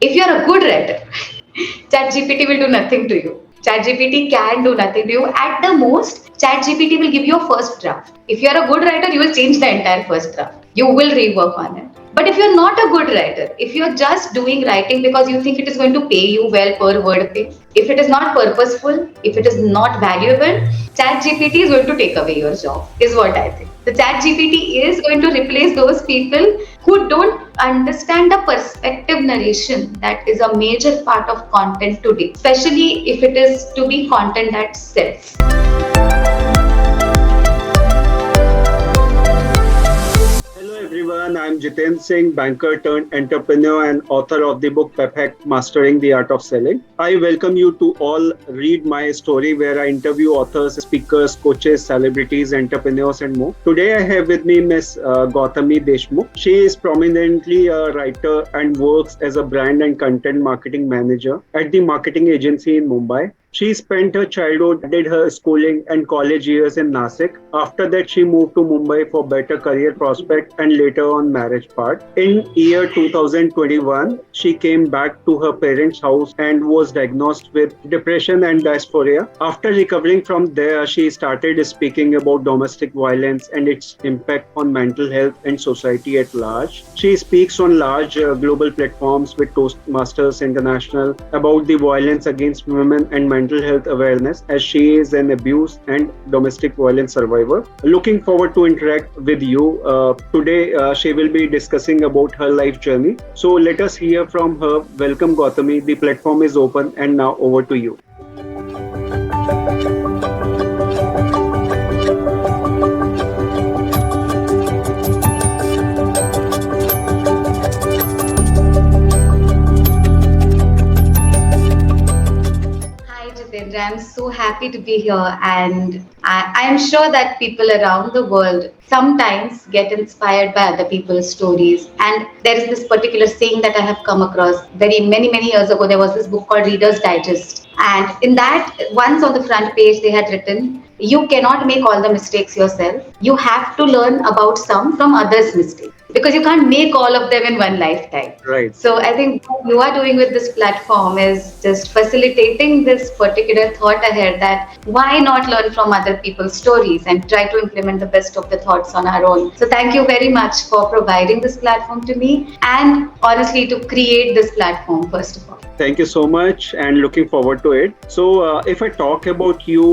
If you're a good writer, ChatGPT will do nothing to you. ChatGPT can do nothing to you. At the most, ChatGPT will give you a first draft. If you're a good writer, you will change the entire first draft. You will rework on it. But if you're not a good writer, if you're just doing writing because you think it is going to pay you well per word pay, if it is not purposeful, if it is not valuable, ChatGPT is going to take away your job, is what I think. The ChatGPT is going to replace those people who don't understand the perspective narration that is a major part of content today, especially if it is to be content that sells. Hello everyone, I'm Jiten Singh, banker turned entrepreneur and author of the book Perfect Mastering the Art of Selling. I welcome you to all read my story where I interview authors, speakers, coaches, celebrities, entrepreneurs and more. Today I have with me Miss Gautami Deshmukh. She is prominently a writer and works as a brand and content marketing manager at the marketing agency in Mumbai. She spent her childhood, did her schooling and college years in Nashik. After that, she moved to Mumbai for better career prospect and later on marriage path. In year 2021, she came back to her parents' house and was diagnosed with depression and dysphoria. After recovering from there, she started speaking about domestic violence and its impact on mental health and society at large. She speaks on large global platforms with Toastmasters International about the violence against women and mental health awareness, as she is an abuse and domestic violence survivor. Looking forward to interact with you. Today she will be discussing about her life journey. So let us hear from her. Welcome Gautami. The platform is open and now over to you. I'm so happy to be here, and I am sure that people around the world sometimes get inspired by other people's stories. And there is this particular saying that I have come across many years ago. There was this book called Reader's Digest, and in that, once on the front page, they had written, "You cannot make all the mistakes yourself. You have to learn about some from others' mistakes, because you can't make all of them in one lifetime." Right. So I think what you are doing with this platform is just facilitating this particular thought ahead, that why not learn from other people's stories and try to implement the best of the thoughts on our own. So thank you very much for providing this platform to me, and honestly to create this platform first of all. Thank you so much and looking forward to it. So if I talk about you,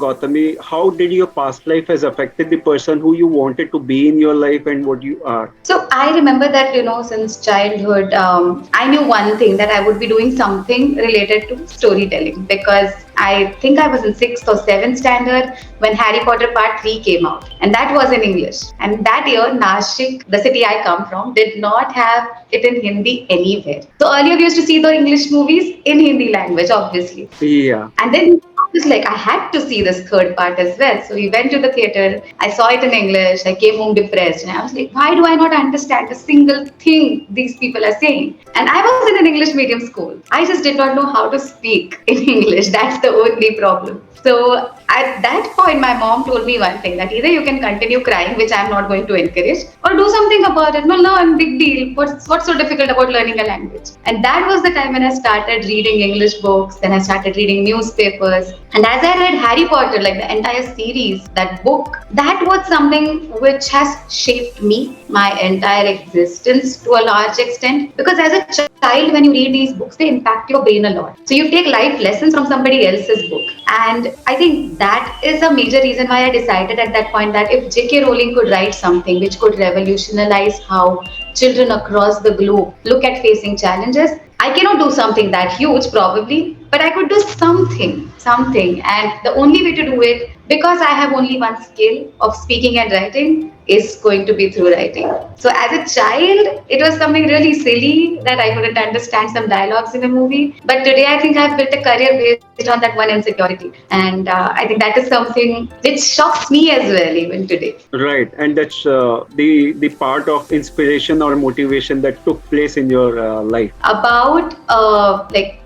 Gautami, how did your past life has affected the person who you wanted to be in your life and what you are? So I remember that, since childhood, I knew one thing, that I would be doing something related to storytelling, because I think I was in 6th or 7th standard when Harry Potter Part 3 came out, and that was in English. And that year, Nashik, the city I come from, did not have it in Hindi anywhere. So earlier we used to see the English movies in Hindi language, obviously. Yeah. And then it was like I had to see this third part as well. So we went to the theater. I saw it in English. I came home depressed, and I was like, why do I not understand a single thing these people are saying? And I was in an English medium school. I just did not know how to speak in English. That's the only problem. So at that point, my mom told me one thing, that either you can continue crying, which I'm not going to encourage, or do something about it. Well, no, I'm big deal. What's so difficult about learning a language? And that was the time when I started reading English books. Then I started reading newspapers. And as I read Harry Potter, like the entire series, that book, that was something which has shaped me, my entire existence to a large extent. Because as a child, when you read these books, they impact your brain a lot. So you take life lessons from somebody else's book. And I think that is a major reason why I decided at that point that if J.K. Rowling could write something which could revolutionize how children across the globe look at facing challenges, I cannot do something that huge probably, but I could do something. And the only way to do it, because I have only one skill of speaking and writing, is going to be through writing. So as a child, it was something really silly that I couldn't understand some dialogues in a movie. But today I think I've built a career based on that one insecurity. And I think that is something which shocks me as well even today. Right. And that's the part of inspiration or motivation that took place in your life. About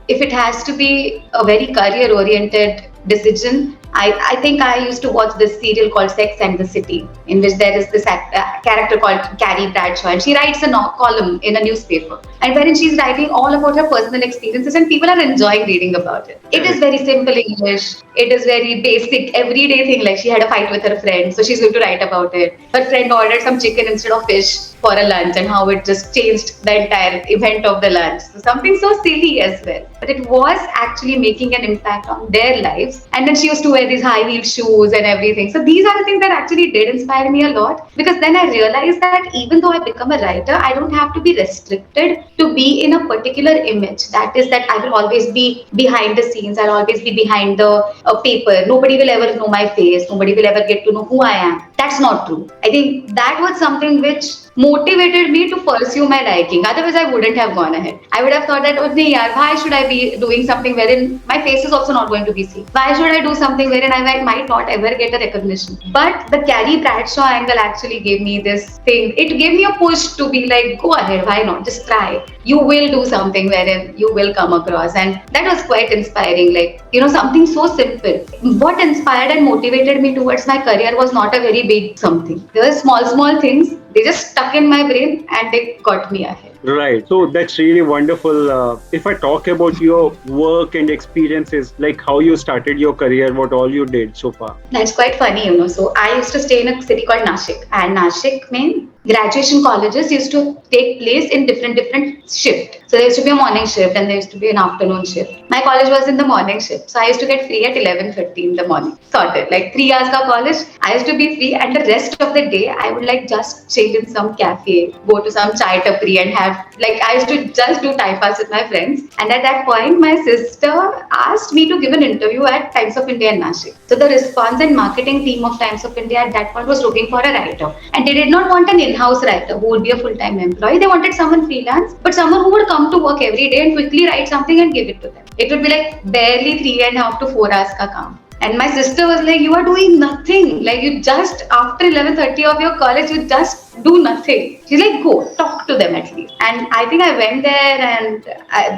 if it has to be a very career oriented decision. I think I used to watch this serial called Sex and the City, in which there is this character called Carrie Bradshaw, and she writes a column in a newspaper, and wherein she's writing all about her personal experiences, and people are enjoying reading about it. It is Correct. very simple English. It is very basic, everyday thing. Like she had a fight with her friend, so she's going to write about it. Her friend ordered some chicken instead of fish for a lunch, and how it just changed the entire event of the lunch. So something so silly as well, but it was actually making an impact on their lives. And then she used to wear these high heel shoes and everything. So these are the things that actually did inspire me a lot, because then I realized that even though I become a writer, I don't have to be restricted to be in a particular image. That is, that I will always be behind the scenes, I'll always be behind the paper. Nobody will ever know my face, nobody will ever get to know who I am. That's not true. I think that was something which motivated me to pursue my liking. Otherwise, I wouldn't have gone ahead. I would have thought that, oh, nahi yaar, why should I be doing something wherein my face is also not going to be seen? Why should I do something wherein I might not ever get a recognition? But the Carrie Bradshaw angle actually gave me this thing. It gave me a push to be like, go ahead, why not? Just try. You will do something wherein you will come across. And that was quite inspiring. Like, something so simple. What inspired and motivated me towards my career was not a very big something. There were small things. They just stuck in my brain and they got me ahead. Right. So that's really wonderful. If I talk about your work and experiences, like how you started your career, what all you did so far. That's quite funny. So I used to stay in a city called Nashik, and Nashik means graduation colleges used to take place in different shift. So there used to be a morning shift and there used to be an afternoon shift. My college was in the morning shift, so I used to get free at 11:30 in the morning. Sorted, like 3 hours ka college, I used to be free, and the rest of the day I would like just chill in some cafe, go to some chai tapri, and have like I used to just do time pass with my friends. And at that point, my sister asked me to give an interview at Times of India in Nashik. So the response and marketing team of Times of India at that point was looking for a writer, and they did not want an in-house writer who would be a full-time employee. They wanted someone freelance, but someone who would come to work every day and quickly write something and give it to them. It would be like barely 3.5 to 4 hours ka kaam. And my sister was like, you are doing nothing. Like, you just, after 11:30 of your college, you just do nothing. She's like, go, talk to them at least. And I think I went there, and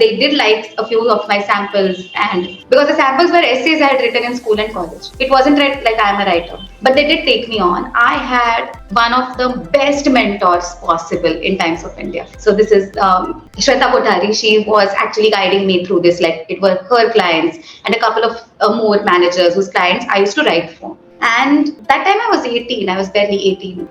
they did like a few of my samples. And because the samples were essays I had written in school and college. It wasn't like I am a writer. But they did take me on. I had one of the best mentors possible in Times of India. So this is Shweta Kothari. She was actually guiding me through this. Like, it were her clients and a couple of more managers whose clients I used to write for. And that time I was 18, I was barely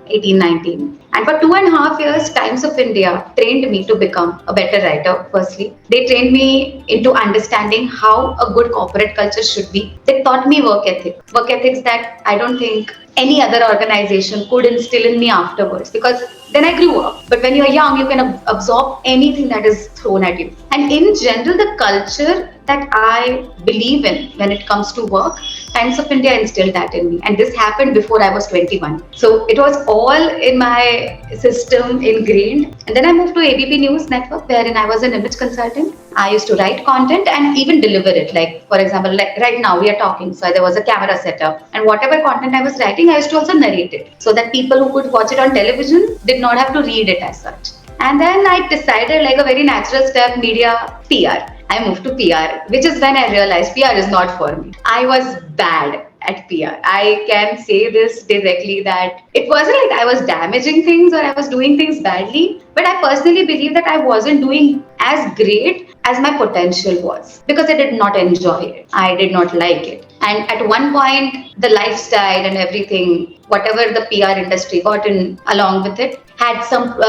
18, 19. And for 2.5 years, Times of India trained me to become a better writer, firstly. They trained me into understanding how a good corporate culture should be. They taught me work ethics that I don't think any other organization could instill in me afterwards, because then I grew up. But when you're young, you can absorb anything that is thrown at you. And in general, the culture that I believe in when it comes to work, Times of India instilled that in me. And this happened before I was 21. So it was all in my system ingrained. And then I moved to ABP News Network, wherein I was an image consultant. I used to write content and even deliver it. Like, for example, like right now we are talking. So there was a camera setup. And whatever content I was writing, I used to also narrate it, so that people who could watch it on television did not have to read it as such. And then I decided, like a very natural step, media, PR. I moved to PR, which is when I realized PR is not for me. I was bad at PR. I can say this directly, that it wasn't like I was damaging things or I was doing things badly, but I personally believe that I wasn't doing as great as my potential was, because I did not enjoy it. I did not like it. And at one point, the lifestyle and everything, whatever the PR industry got in along with it, had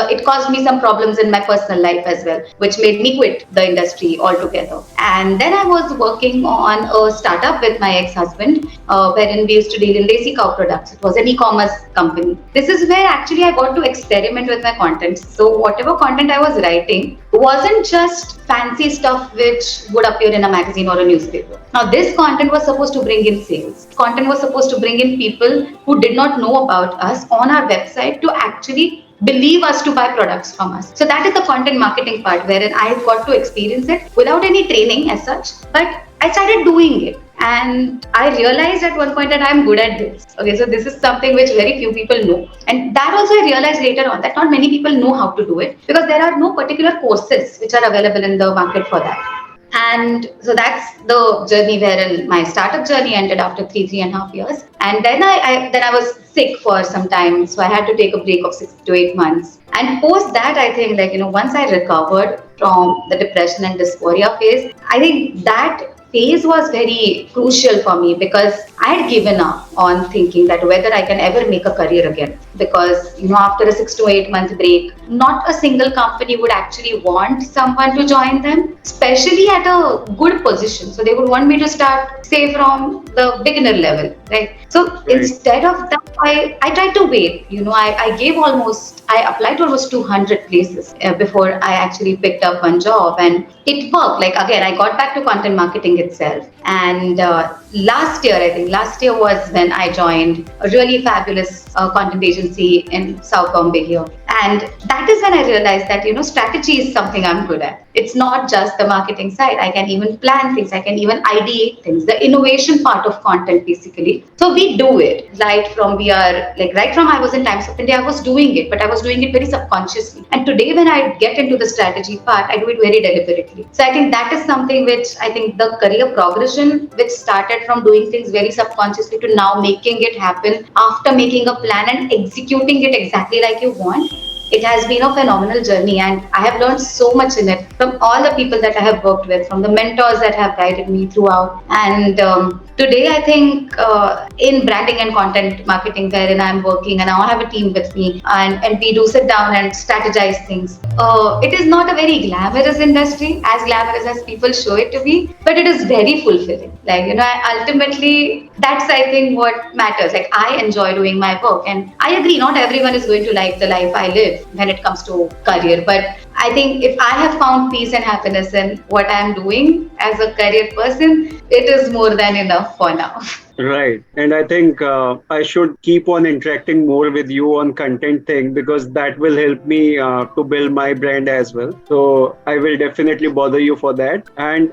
it caused me some problems in my personal life as well, which made me quit the industry altogether. And then I was working on a startup with my ex-husband, wherein we used to deal in Desi Cow products. It was an e-commerce company. This is where actually I got to experiment with my content. So whatever content I was writing wasn't just fancy stuff which would appear in a magazine or a newspaper. Now, this content was supposed to bring in sales. Content was supposed to bring in people who did not know about us on our website to actually believe us to buy products from us. So that is the content marketing part, wherein I got to experience it without any training as such, but I started doing it. And I realized at one point that I'm good at this. Okay, so this is something which very few people know. And that also I realized later on, that not many people know how to do it, because there are no particular courses which are available in the market for that. And so that's the journey wherein my startup journey ended after 3.5 years. And then I was sick for some time, so I had to take a break of 6 to 8 months. And post that, I think, once I recovered from the depression and dysphoria phase, I think that phase was very crucial for me because I had given up on thinking that whether I can ever make a career again. Because, after a 6 to 8 month break, not a single company would actually want someone to join them, especially at a good position. So they would want me to start, say, from the beginner level, right? So Right. instead of that, I tried to wait. I applied to almost 200 places before I actually picked up one job, and it worked. Like, again, I got back to content marketing itself. And last year was when I joined a really fabulous content agency in South Bombay here. And that is when I realized that, strategy is something I'm good at. It's not just the marketing side. I can even plan things. I can even ideate things. The innovation part of content, basically. So we do it right from I was in Times of India, I was doing it, but I was doing it very subconsciously. And today, when I get into the strategy part, I do it very deliberately. So I think that is something which I think the career progression, which started from doing things very subconsciously to now making it happen after making a plan and executing it exactly like you want. It has been a phenomenal journey, and I have learned so much in it from all the people that I have worked with, from the mentors that have guided me throughout. And today, I think in branding and content marketing, wherein I'm working, and I have a team with me, and we do sit down and strategize things. It is not a very glamorous industry, as glamorous as people show it to be, but it is very fulfilling. Ultimately, that's, I think, what matters. Like, I enjoy doing my work, and I agree, not everyone is going to like the life I live when it comes to career. But I think if I have found peace and happiness in what I'm doing as a career person, it is more than enough for now. Right. And I think I should keep on interacting more with you on content thing because that will help me to build my brand as well. So I will definitely bother you for that. And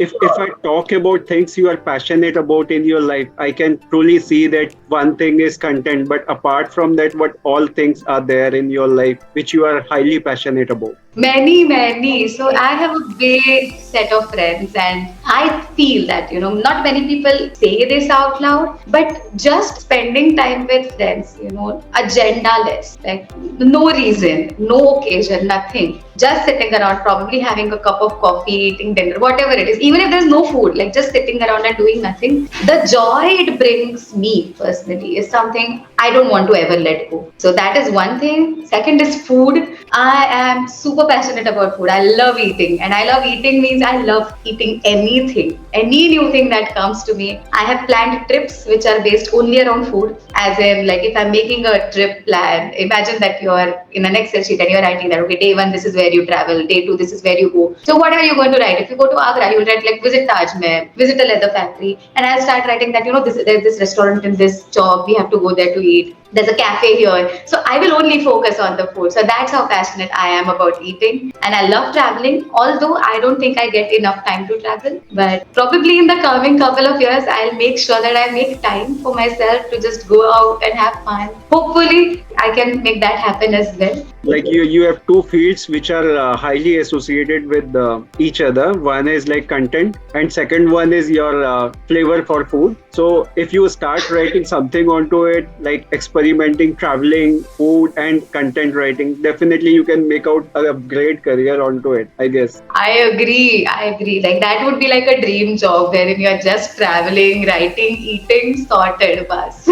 if I talk about things you are passionate about in your life, I can truly see that one thing is content. But apart from that, what all things are there in your life which you are highly passionate about? Many, many. So I have a big set of friends, and I feel that, not many people say this out loud, but just spending time with friends, agendaless, like no reason, no occasion, nothing. Just sitting around, probably having a cup of coffee, eating dinner, whatever it is, even if there's no food, like just sitting around and doing nothing. The joy it brings me personally is something I don't want to ever let go. So that is one thing. Second is food. I am super passionate about food. I love eating, and I love eating means I love eating anything, any new thing that comes to me. I have planned trips which are based only around food. As in, like, if I'm making a trip plan, imagine that you're in an Excel sheet and you're writing that, okay, day one, this is where you travel, day two, this is where you go. So what are you going to write? If you go to Agra, you'll write like visit Taj Mahal, visit a leather factory, and I'll start writing that, there's this restaurant in this job, we have to go there to eat. There's a cafe here. So I will only focus on the food. So that's how passionate I am about eating. And I love traveling, although I don't think I get enough time to travel. But probably in the coming couple of years, I'll make sure that I make time for myself to just go out and have fun. Hopefully, I can make that happen as well. Like you have two fields which are highly associated with each other. One is like content, and second one is your flavor for food. So if you start writing something onto it, like experimenting, traveling, food, and content writing, definitely you can make out a great career onto it, I guess. I agree. I agree. Like, that would be like a dream job wherein you're just traveling, writing, eating, sorted, bus.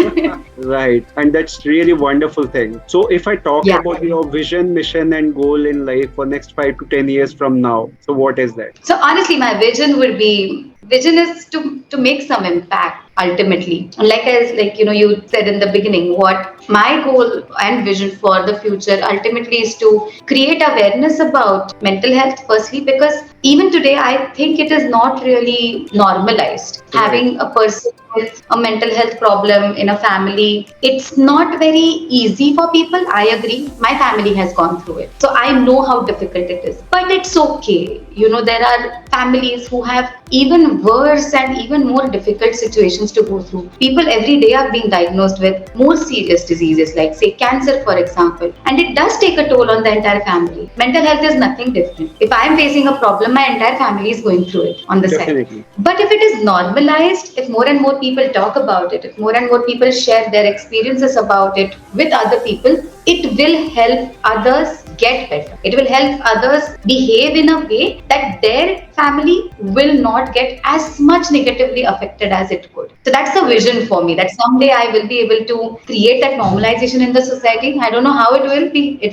Right. And that's really wonderful thing. So if I talk Yeah. about your vision, mission, and goal in life for next 5 to 10 years from now, so what is that? So honestly, my vision is to make some impact ultimately. And you said in the beginning, what my goal and vision for the future ultimately is to create awareness about mental health firstly, because even today I think it is not really normalized. Right. Having a person with a mental health problem in a family, it's not very easy for people. I agree, my family has gone through it, so I know how difficult it is, but it's okay. There are families who have even worse and even more difficult situations to go through. People every day are being diagnosed with more serious diseases like say cancer for example, and it does take a toll on the entire family. Mental health is nothing different. If I am facing a problem, my entire family is going through it on the side. Definitely. But if it is normalized, if more and more people talk about it, if more and more people share their experiences about it with other people, it will help others get better. It will help others behave in a way that their family will not get as much negatively affected as it could. So that's the vision for me, that someday I will be able to create that normalization in the society. I don't know how it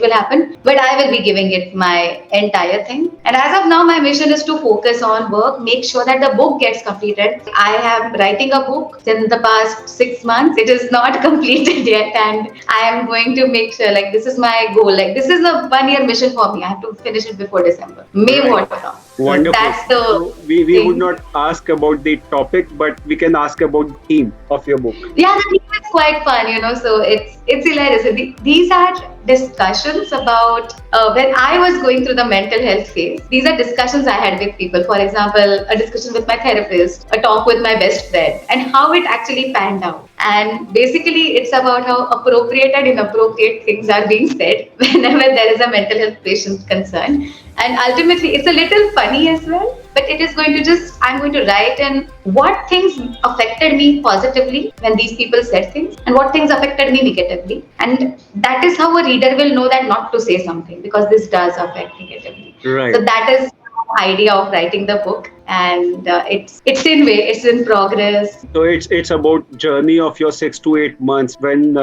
will happen, but I will be giving it my entire thing. And as of now, my mission is to focus on work, make sure that the book gets completed. I am writing a book in the past 6 months. It is not completed yet, and I am going to make sure like this is my goal. Like this is a 1 year mission for me. I have to finish it before December. May Right. what come. So Wonderful. that's the So we would thing. not ask about the topic, but we can ask about the theme of your book. Yeah, the theme is quite fun. So it's hilarious. These are discussions about when I was going through the mental health phase. These are discussions I had with people. For example, a discussion with my therapist, a talk with my best friend, and how it actually panned out. And basically, it's about how appropriate and inappropriate things are being said whenever there is a mental health patient concerned. And ultimately, it's a little funny as well, but it is going to I'm going to write in what things affected me positively when these people said things and what things affected me negatively. And that is how a reader will know that not to say something because this does affect negatively. Right. So that is the idea of writing the book. And it's in progress. So it's about journey of your 6 to 8 months when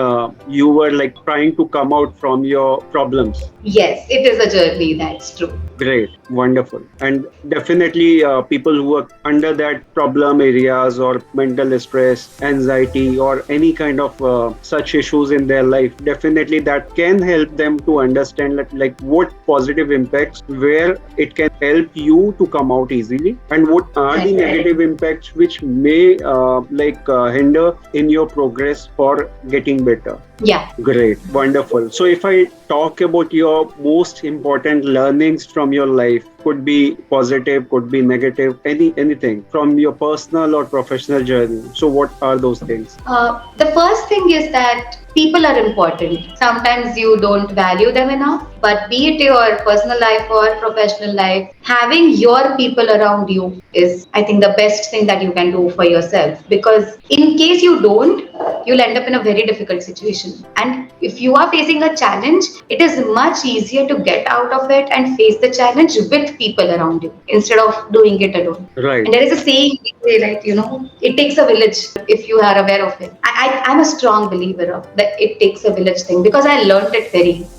you were like trying to come out from your problems. Yes, it is a journey, that's true. Great, wonderful. And definitely people who are under that problem areas or mental stress, anxiety or any kind of such issues in their life, definitely that can help them to understand like what positive impacts, where it can help you to come out easily, and what are the negative impacts which may hinder in your progress for getting better. Yeah. Great, wonderful. So if I talk about your most important learnings from your life, could be positive, could be negative, anything from your personal or professional journey. So what are those things? The first thing is that people are important. Sometimes you don't value them enough, but be it your personal life or professional life, having your people around you is, I think, the best thing that you can do for yourself. Because in case you don't, you'll end up in a very difficult situation. And if you are facing a challenge, it is much easier to get out of it and face the challenge with people around you instead of doing it alone. Right. And there is a saying, it takes a village, if you are aware of it. I'm a strong believer of that it takes a village thing because I learned it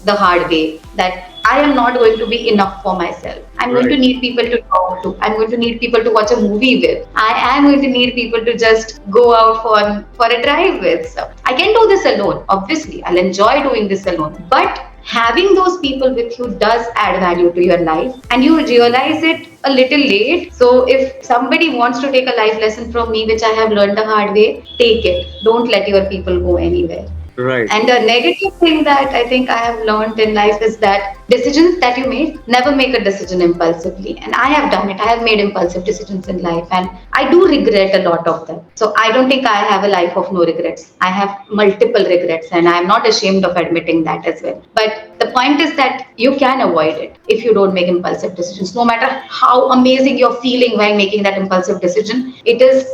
the hard way that I am not going to be enough for myself. I'm going to need people to talk to. I'm going to need people to watch a movie with. I am going to need people to just go out for a drive with. So I can do this alone. Obviously, I'll enjoy doing this alone. But having those people with you does add value to your life, and you realize it a little late. So if somebody wants to take a life lesson from me, which I have learned the hard way, take it. Don't let your people go anywhere. Right. And a negative thing that I think I have learned in life is that decisions that you make, never make a decision impulsively. And I have done it. I have made impulsive decisions in life and I do regret a lot of them. So I don't think I have a life of no regrets. I have multiple regrets and I'm not ashamed of admitting that as well. But the point is that you can avoid it if you don't make impulsive decisions. No matter how amazing you're feeling while making that impulsive decision, it is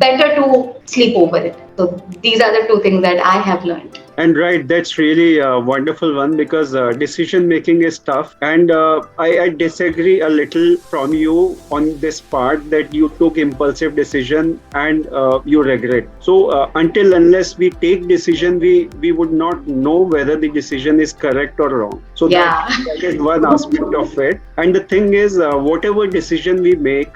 better to sleep over it. So these are the two things that I have learned. And right, that's really a wonderful one because decision making is tough. And I disagree a little from you on this part that you took impulsive decision and you regret. So unless we take decision, we would not know whether the decision is correct or wrong. So that is one aspect of it. And the thing is, whatever decision we make,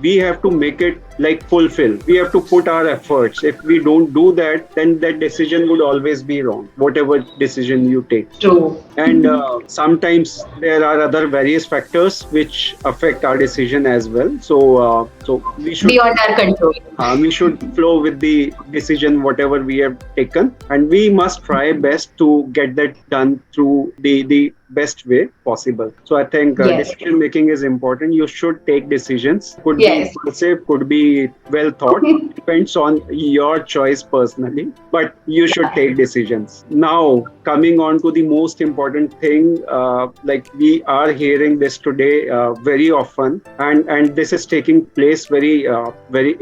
we have to make it like fulfill. We have to put our efforts. If we don't do that, then that decision would always be wrong, whatever decision you take. True. And sometimes there are other various factors which affect our decision as well. So we should beyond our control. We should flow with the decision whatever we have taken, and we must try best to get that done through the best way possible. So I think Yes. decision making is important. You should take decisions. Could be Yes. impulsive, could be well thought. Depends on your choice personally, but you should take decisions. Now, coming on to the most important thing, like we are hearing this today very often, and this is taking place very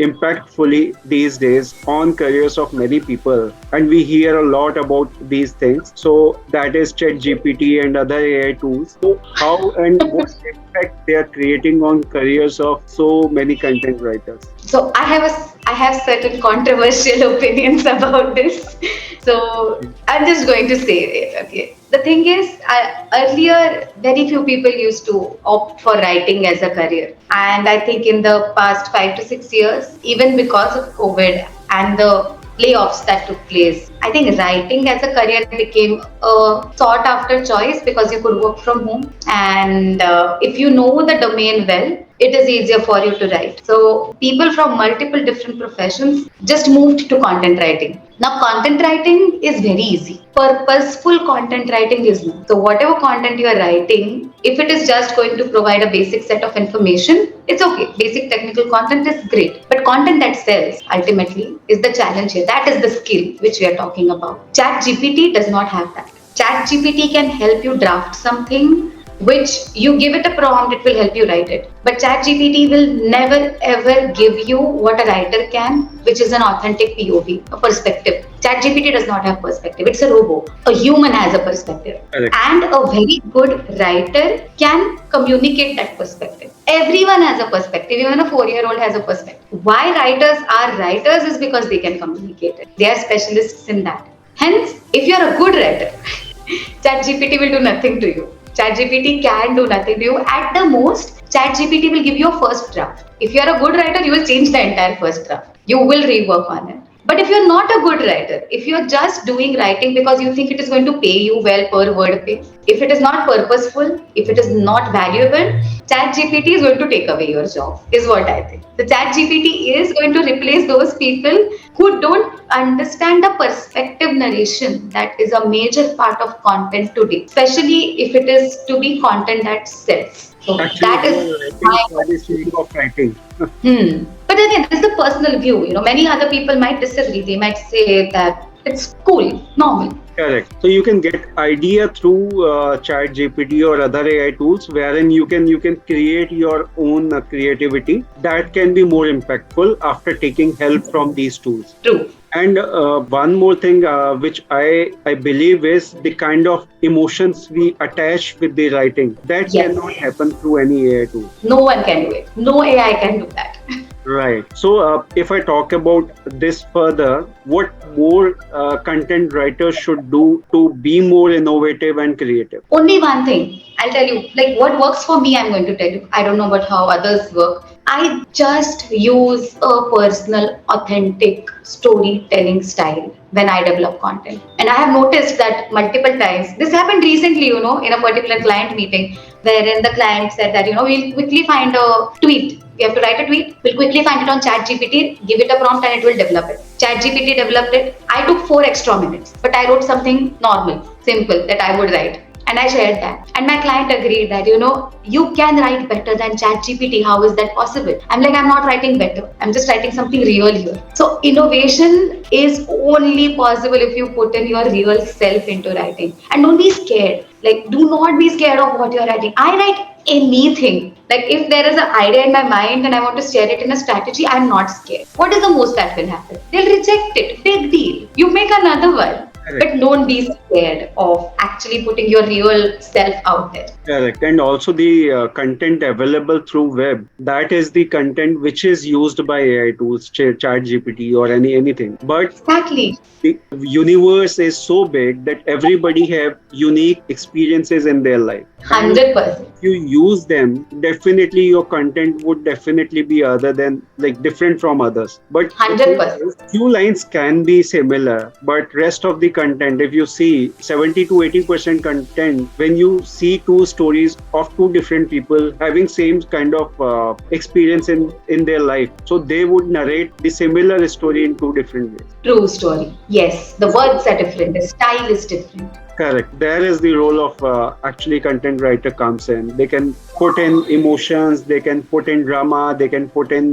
impactfully these days on careers of many people, and we hear a lot about these things. So that is ChatGPT and other AI tools. So how and what impact they are creating on careers of so many content writers? So I have certain controversial opinions about this. So I'm just going to say it. Okay. The thing is, earlier very few people used to opt for writing as a career, and I think in the past 5 to 6 years, even because of COVID and the layoffs that took place, I think writing as a career became a sought after choice because you could work from home, and if you know the domain well, it is easier for you to write. So people from multiple different professions just moved to content writing. Now content writing is very easy. Purposeful content writing is not. So whatever content you are writing, if it is just going to provide a basic set of information, it's okay. Basic technical content is great. But content that sells ultimately is the challenge here. That is the skill which we are talking about. ChatGPT does not have that. ChatGPT can help you draft something which you give it a prompt, it will help you write it. But ChatGPT will never ever give you what a writer can, which is an authentic POV, a perspective. ChatGPT does not have perspective. It's a robot. A human has a perspective. Correct. And a very good writer can communicate that perspective. Everyone has a perspective. Even a 4-year-old has a perspective. Why writers are writers is because they can communicate it. They are specialists in that. Hence, if you are a good writer, ChatGPT will do nothing to you. ChatGPT can do nothing to you. At the most, ChatGPT will give you a first draft. If you are a good writer, you will change the entire first draft. You will rework on it. But if you're not a good writer, if you're just doing writing because you think it is going to pay you well per word pay, if it is not purposeful, if it is not valuable, ChatGPT is going to take away your job, is what I think. The ChatGPT is going to replace those people who don't understand the perspective narration that is a major part of content today, especially if it is to be content that sells. So Actually, that they is are writing my for the sake of writing. But again, this is the personal view. Many other people might disagree. They might say that it's cool, normal. Correct. So you can get idea through Chat GPT or other AI tools, wherein you can create your own creativity that can be more impactful after taking help from these tools. True. And one more thing, which I believe is the kind of emotions we attach with the writing that Yes. cannot happen through any AI tool. No one can do it. No AI can do that. Right. So, if I talk about this further, what more content writers should do to be more innovative and creative? Only one thing. I'll tell you, like what works for me, I'm going to tell you. I don't know about how others work. I just use a personal, authentic storytelling style when I develop content. And I have noticed that multiple times. This happened recently, in a particular client meeting, wherein the client said that, we'll quickly find a tweet. We have to write a tweet. We'll quickly find it on ChatGPT, give it a prompt, and it will develop it. ChatGPT developed it. I took 4 extra minutes, but I wrote something normal, simple that I would write. And I shared that. And my client agreed that, you can write better than ChatGPT. How is that possible? I'm like, I'm not writing better. I'm just writing something real here. So innovation is only possible if you put in your real self into writing. And don't be scared. Like, do not be scared of what you're writing. I write anything. Like, if there is an idea in my mind and I want to share it in a strategy, I'm not scared. What is the most that will happen? They'll reject it. Big deal. You make another one. But don't be scared of actually putting your real self out there. Correct. And also the content available through web, that is the content which is used by AI tools, Chat GPT or anything. But Exactly. the universe is so big that everybody have unique experiences in their life. 100%. If you use them, definitely your content would definitely be other than like different from others. But 100%. few lines can be similar, but rest of the content, if you see 70 to 80% content, when you see two stories of two different people having same kind of experience in their life, so they would narrate the similar story in two different ways. True story. Yes, the words are different, the style is different. Correct. There is the role of actually content writer comes in. They can put in emotions, they can put in drama, they can put in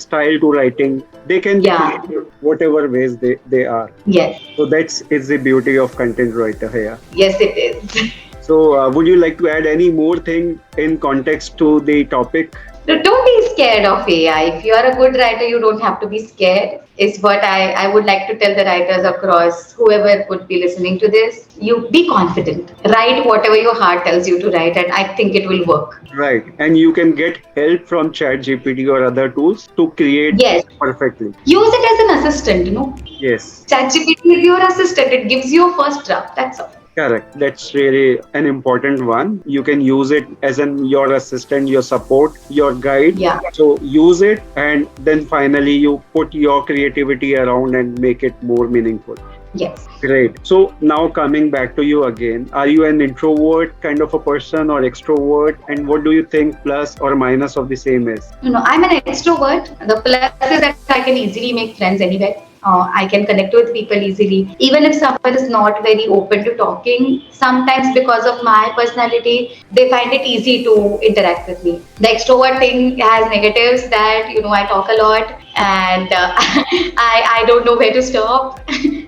style to writing. They can be Yeah. creative whatever ways they are. Yes. So that's is the beauty of content writer here. Yes, it is. So would you like to add any more thing in context to the topic? So don't be scared of AI. If you are a good writer, you don't have to be scared. Is what I would like to tell the writers across, whoever would be listening to this. You be confident. Write whatever your heart tells you to write, and I think it will work. Right. And you can get help from ChatGPT or other tools to create Yes. perfectly. Use it as an assistant, you know. Yes. ChatGPT is your assistant. It gives you a first draft. That's all. Correct. That's really an important one. You can use it as your assistant, your support, your guide. Yeah. So use it and then finally you put your creativity around and make it more meaningful. Yes. Great. So now coming back to you again, are you an introvert kind of a person or extrovert? And what do you think plus or minus of the same is? I'm an extrovert. The plus is that I can easily make friends anywhere. I can connect with people easily. Even if someone is not very open to talking, sometimes because of my personality, they find it easy to interact with me. The extrovert thing has negatives that, I talk a lot and I don't know where to stop.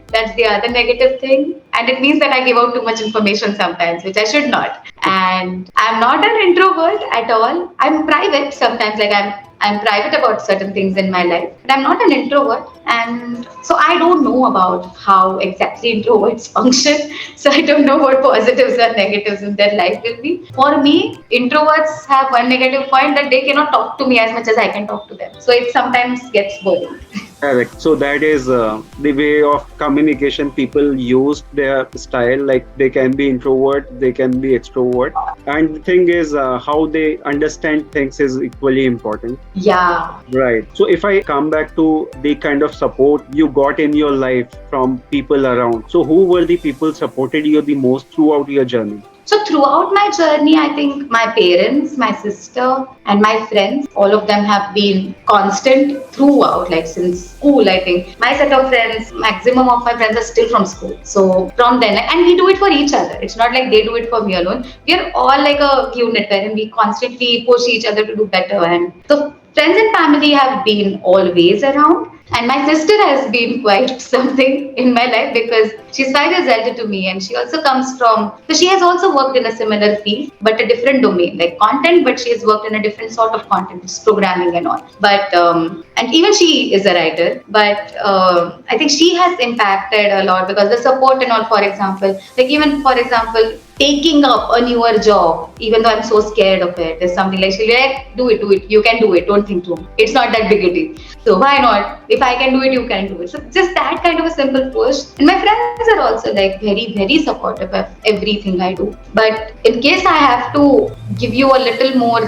That's the other negative thing. And it means that I give out too much information sometimes, which I should not. And I'm not an introvert at all. I'm private sometimes, like I'm private about certain things in my life, but I'm not an introvert. And so I don't know about how exactly introverts function. So I don't know what positives or negatives in their life will be. For me, introverts have one negative point that they cannot talk to me as much as I can talk to them. So it sometimes gets boring. Correct. So that is the way of communication people use their style. Like they can be introvert, they can be extrovert. And the thing is, how they understand things is equally important. Yeah. Right. So if I come back to the kind of support you got in your life from people around, so who were the people supported you the most throughout your journey? So throughout my journey, I think my parents, my sister, and my friends, all of them have been constant throughout, like since school, I think. My set of friends, maximum of my friends are still from school. So from then, and we do it for each other. It's not like they do it for me alone. We are all like a unit and we constantly push each other to do better. And so friends and family have been always around. And my sister has been quite something in my life because she's 5 years elder to me and she also comes from, so she has also worked in a similar field, but a different domain, like content, but she has worked in a different sort of content, which is programming and all. But, and even she is a writer, but I think she has impacted a lot because the support and all, for example, like even, for example, taking up a newer job, even though I'm so scared of it, is something like she'll be like, do it, you can do it, don't think too much. It's not that big a deal. So why not? If I can do it, you can do it. So just that kind of a simple push. And my friends are also like very, very supportive of everything I do. But in case I have to give you a little more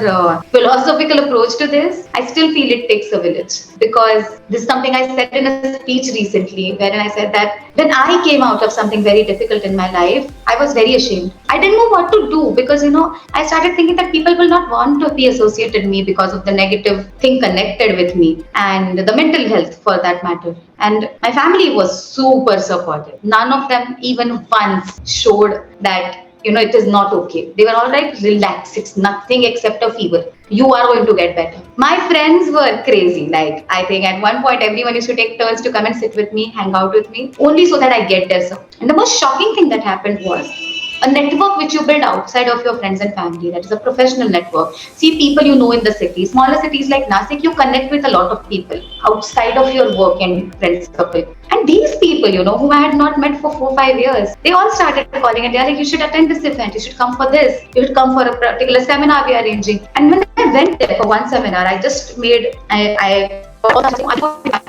philosophical approach to this, I still feel it takes a village. Because this is something I said in a speech recently, wherein I said that when I came out of something very difficult in my life, I was very ashamed. I didn't know what to do because, I started thinking that people will not want to be associated with me because of the negative thing connected with me and the mental health for that matter. And my family was super supportive. None of them even once showed that, it is not okay. They were all like, relax, it's nothing except a fever. You are going to get better. My friends were crazy. Like, I think at one point, everyone used to take turns to come and sit with me, hang out with me, only so that I get there. And the most shocking thing that happened was a network which you build outside of your friends and family, that is a professional network. See people you know in the city. Smaller cities like Nashik, you connect with a lot of people outside of your work and friend circle. And these people, whom I had not met for 4 5 years, they all started calling and they're like, you should attend this event, you should come for this, you should come for a particular seminar we are arranging. And when I went there for one seminar, I just made, I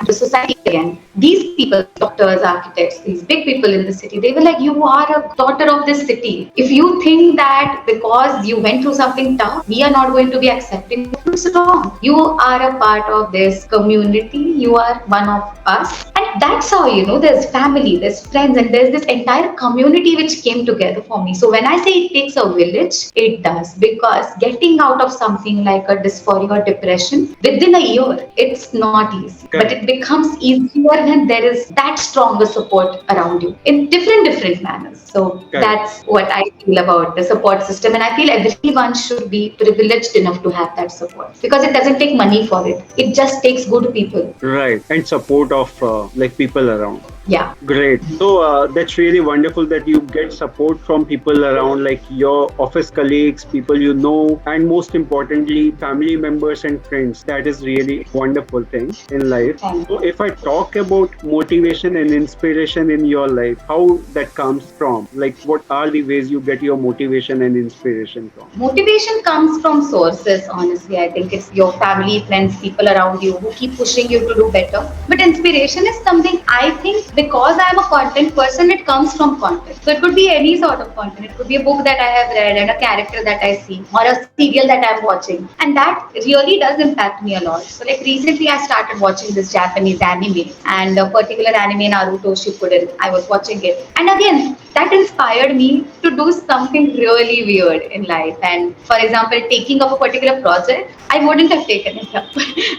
to society again. These people, doctors, architects, these big people in the city, they were like, you are a daughter of this city. If you think that because you went through something tough, we are not going to be accepting, it's wrong. You are a part of this community. You are one of us. And And that's how, there's family, there's friends, and there's this entire community which came together for me. So when I say it takes a village, it does, because getting out of something like a dysphoria or depression within a year, it's not easy. But Correct. it becomes easier when there is that stronger support around you in different manners. So Correct. that's what I feel about the support system. And I feel everyone should be privileged enough to have that support, because it doesn't take money for it. It just takes good people. Right. And support of like people around. Yeah. Great. So that's really wonderful that you get support from people around, like your office colleagues, people you know, and most importantly, family members and friends. That is really a wonderful thing in life. Thank So you. if I talk about motivation and inspiration in your life, how that comes from? Like, what are the ways you get your motivation and inspiration from? Motivation comes from sources, honestly. I think it's your family, friends, people around you who keep pushing you to do better. But inspiration is something, I think, because I'm a content person, it comes from content. So it could be any sort of content. It could be a book that I have read and a character that I see, or a serial that I'm watching. And that really does impact me a lot. So like recently I started watching this Japanese anime, and a particular anime, Naruto Shippuden. I was watching it. And again, that inspired me to do something really weird in life. And for example, taking up a particular project, I wouldn't have taken it up.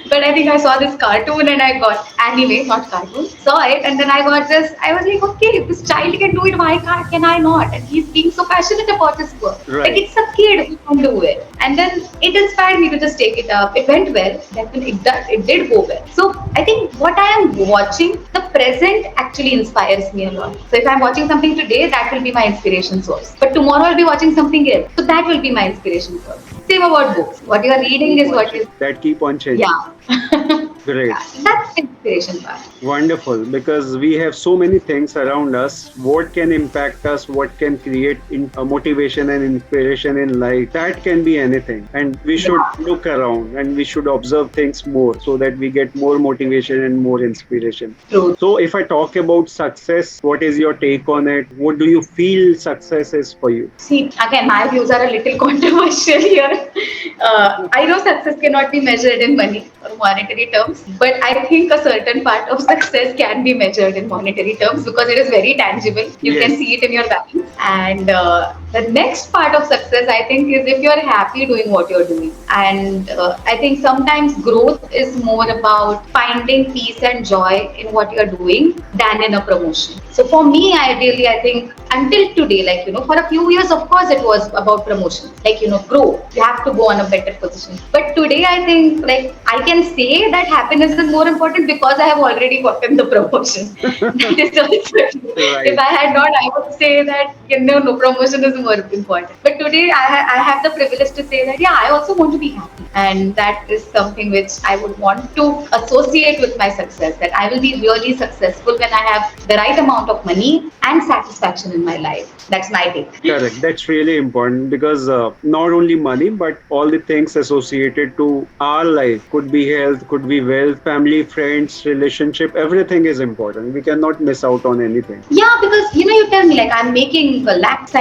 But I think I saw this cartoon and I got anime, not cartoon, saw it, and then I got this. I was like, okay, if this child can do it, why can I not? And he's being so passionate about his work. Like Right. it's a kid who can do it. And then it inspired me to just take it up. It went well. Definitely, it did go well. So I think what I am watching, the present actually inspires me a lot. So if I'm watching something today, that will be my inspiration source. But tomorrow I'll be watching something else. So that will be my inspiration source. Same about books. What you are reading is what is, That keep on changing. yeah. Great. Yeah, that's the inspiration part. Wonderful, because we have so many things around us. What can impact us? What can create motivation and inspiration in life? That can be anything. And we should Yeah. look around and we should observe things more so that we get more motivation and more inspiration. True. So, if I talk about success, what is your take on it? What do you feel success is for you? See, again, my views are a little controversial here. I know success cannot be measured in money or monetary terms, but I think a certain part of success can be measured in monetary terms because it is very tangible. You can Yes, see it in your balance. And the next part of success, I think, is if you're happy doing what you're doing. And I think sometimes growth is more about finding peace and joy in what you're doing than in a promotion. So for me, I think until today, like, for a few years, of course, it was about promotion. Like, grow. You have to go on a better position. But today, I think, like, I can say that happiness is more important because I have already gotten the promotion. That is also true. If right. I had not, I would say that, no, promotion is more important. But today, I have the privilege to say that, yeah, I also want to be happy. And that is something which I would want to associate with my success, that I will be really successful when I have the right amount of money and satisfaction in my life. That's my take. Correct. That's really important because not only money, but all the things associated to our life could be health, could be wealth, family, friends, relationship. Everything is important. We cannot miss out on anything. Yeah, because you tell me, like, I'm making lakhs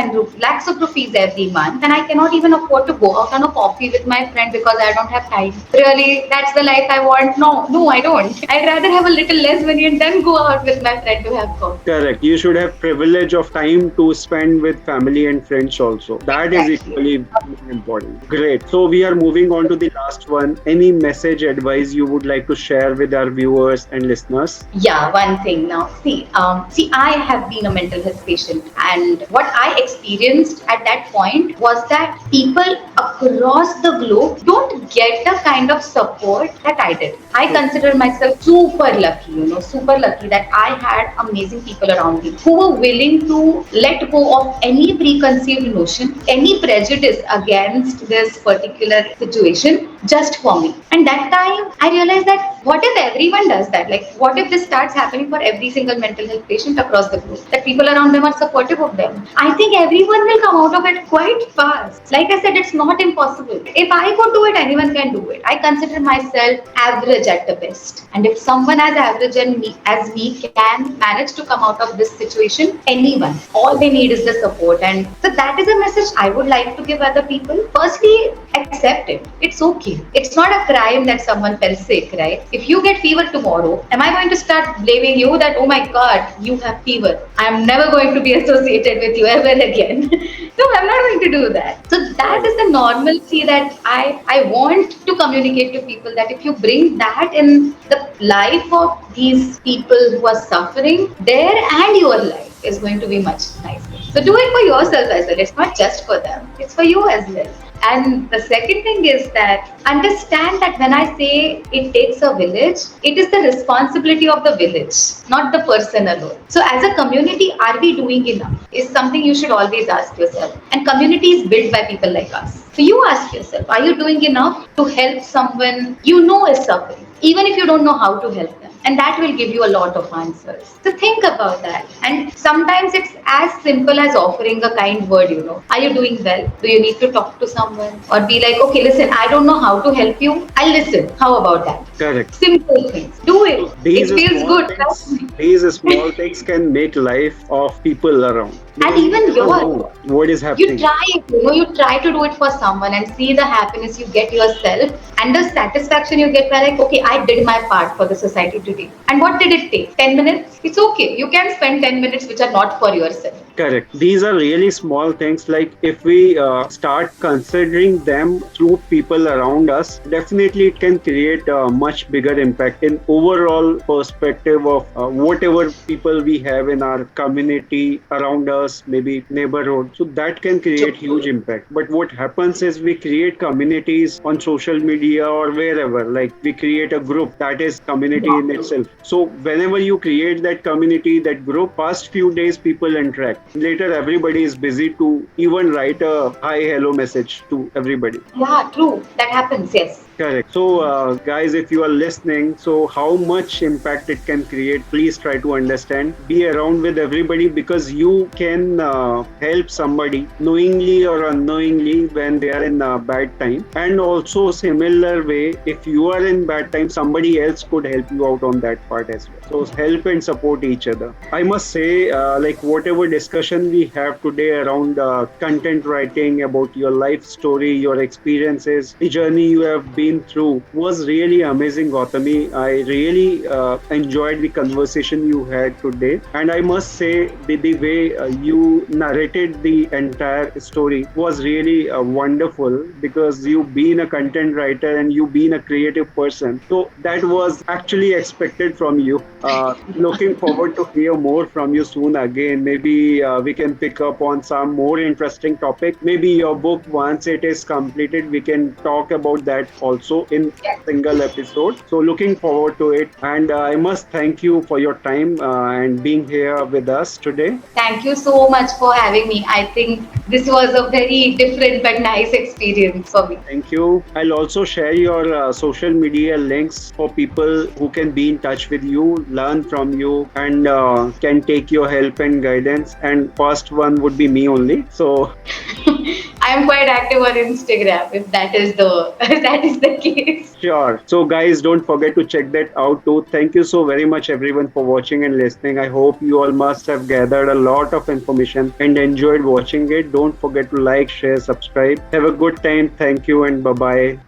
of rupees every month, and I cannot even afford to go out on a coffee with my friend because I don't have time. Really, that's the life I want? No, I don't. I'd rather have a little less money and then go out with my friend to have coffee. Correct. You should have privilege of time to spend with family and friends also. That is Exactly. equally important. Great. So we are moving on to the last one. Any message, advice you would like to share with our viewers and listeners? Yeah, one thing now. See, I have been a mental health patient, and what I experienced at that point was that people across the globe don't get the kind of support that I did. I consider myself super lucky that I had amazing people around me who were willing to let go of any preconceived notion, any prejudice against this particular situation just for me. And that time I realized that what if everyone does that? Like, what if this starts happening for every single mental health patient across the globe? That people around them are supportive of them, I think everyone will come out of it quite fast. Like I said, it's not impossible. If I could do it, anyone can do it. I consider myself average at the best. And if someone as average as me can manage to come out of this situation, anyone, all they need is the support. And so that is a message I would like to give other people. Firstly, accept it. It's okay. It's not a crime that someone fell sick, right? If you get fever tomorrow, am I going to start blaming you that, oh my God, you have fever? I'm never going to be associated with you ever again. No, I'm not going to do that. So that is the normalcy that I want to communicate to people, that if you bring that in the life of these people who are suffering, their and your life is going to be much nicer. So do it for yourself as well. It's not just for them. It's for you as well. And the second thing is that understand that when I say it takes a village, it is the responsibility of the village, not the person alone. So as a community, are we doing enough? Is something you should always ask yourself. And community is built by people like us. So you ask yourself, are you doing enough to help someone you know is suffering, even if you don't know how to help them? And that will give you a lot of answers. So think about that. And sometimes it's as simple as offering a kind word, Are you doing well? Do you need to talk to someone? Or be like, okay, listen, I don't know how to help you. I'll listen. How about that? Correct. Simple things. Do it. It feels good. These small things can make life of people around. And even what is happening. You try to do it for someone and see the happiness you get yourself and the satisfaction you get by like, okay, I did my part for the society today. And what did it take? 10 minutes? It's okay. You can spend 10 minutes which are not for yourself. Correct. These are really small things. Like if we start considering them through people around us, definitely it can create a much bigger impact in overall perspective of whatever people we have in our community around us, maybe neighborhood. So that can create huge impact. But what happens is we create communities on social media or wherever, like we create a group that is community in itself. So whenever you create that community, that group, past few days people interact. Later everybody is busy to even write a hi hello message to everybody. Yeah, true. That happens, yes. Correct. So guys, if you are listening, so how much impact it can create, please try to understand. Be around with everybody because you can help somebody knowingly or unknowingly when they are in a bad time. And also similar way, if you are in bad time, somebody else could help you out on that part as well. So help and support each other. I must say, like whatever discussion we have today around content writing, about your life story, your experiences, the journey you have been through was really amazing, Gautami. I really enjoyed the conversation you had today. And I must say, the way you narrated the entire story was really wonderful because you've been a content writer and you've been a creative person. So that was actually expected from you. Looking forward to hear more from you soon again. Maybe we can pick up on some more interesting topic. Maybe your book, once it is completed, we can talk about that also in a single episode. So looking forward to it. And I must thank you for your time and being here with us today. Thank you so much for having me. I think this was a very different but nice experience for me. Thank you. I'll also share your social media links for people who can be in touch with you, learn from you, and can take your help and guidance. And first one would be me only. So I'm quite active on Instagram if that is the case. Sure. So guys, don't forget to check that out too. Thank you so very much everyone for watching and listening. I hope you all must have gathered a lot of information and enjoyed watching it. Don't forget to like, share, subscribe. Have a good time. Thank you and bye-bye.